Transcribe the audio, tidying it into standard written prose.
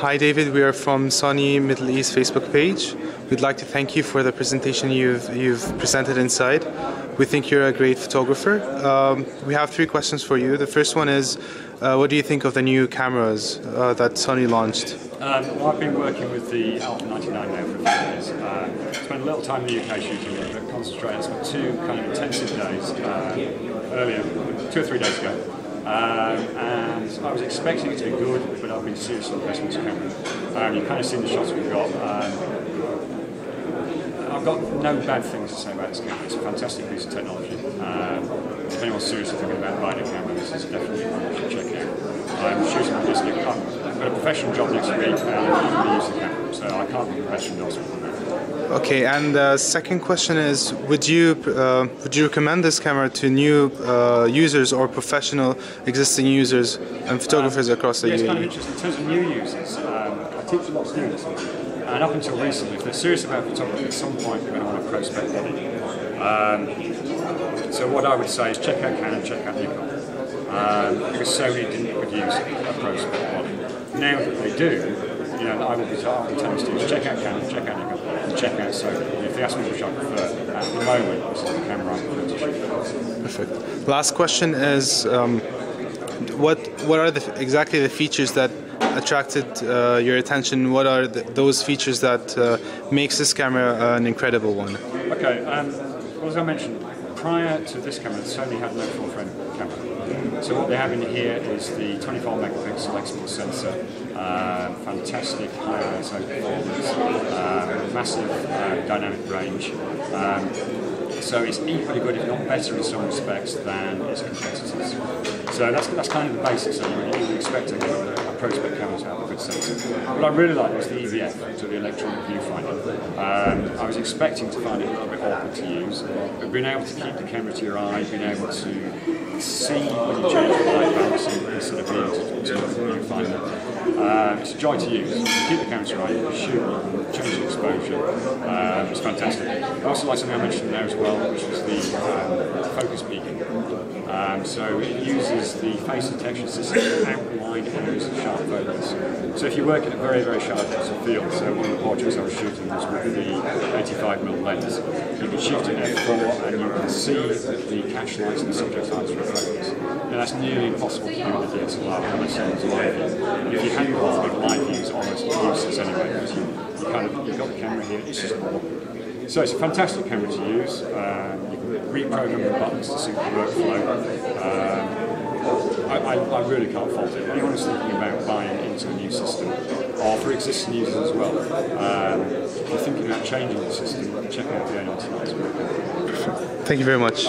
Hi David, we are from Sony Middle East Facebook page. We'd like to thank you for the presentation you've presented inside. We think you're a great photographer. We have three questions for you. The first one is, what do you think of the new cameras that Sony launched? Well, I've been working with the Alpha 99 now for a few years. Spent a little time in the UK shooting it, but concentrated. Spent two kind of intensive days earlier, 2 or 3 days ago. And I was expecting it to be good, but I've been seriously impressed with this camera. You've kind of seen the shots we've got. I've got no bad things to say about this camera. It's a fantastic piece of technology. If anyone's seriously thinking about buying a camera, this is definitely one you should check out. I'm shooting with this. I've got a professional job next week and I'm going to use the camera, so I can't be better endorsement. Okay, and the second question is, would you recommend this camera to new users or professional existing users and photographers across the UAE? It's kind of interesting. In terms of new users, I teach a lot of students, and up until recently, if they're serious about photography, at some point they're going to want to prospect body. So what I would say is check out Canon, check out Nikon, because Sony didn't produce a prospect body. Now that they do, I will be telling students, check out Canon, check out Nikon, and check out Sony. And if they ask me which I prefer, at the moment, this is the camera I prefer to shoot. Perfect. Last question is, what are exactly the features that attracted your attention? What are those features that makes this camera an incredible one? Okay, well, as I mentioned, prior to this camera, Sony had no full-frame camera. So what they have in here is the 24 megapixel export sensor, fantastic high ISO performance, massive dynamic range. So it's equally good, if not better in some respects, than its competitors. So that's kind of the basics of it. You would expect a prospect camera to have a good sensor. What I really liked was the EVF, so the electronic viewfinder. I was expecting to find it a little bit awkward to use, but being able to keep the camera to your eye, being able to see when you change the light balance instead of being able to look at the viewfinder. It's a joy to use. You keep the camera to your eye, you can shoot, change the exposure. It's fantastic. I also like something I mentioned there as well, which was the focus peaking. So it uses the face detection system to outline areas of sharp focus. So if you work at a very, very sharp depth of field, so one of the portraits I was shooting was with the 85mm lens, you can shoot it at f4 and you can see the catch lights and the subject's eyes reflectors. Now that's nearly impossible to do with the DSLR unless it's live view. And if you haven't got good live view, it's almost useless anyway, because you've got the camera here, it's just awkward. So it's a fantastic camera to use. You can reprogram the buttons to suit the workflow. I really can't fault it. Anyone who's thinking about buying into a new system, or for existing users as well, if you're thinking about changing the system, check out the A99. Thank you very much.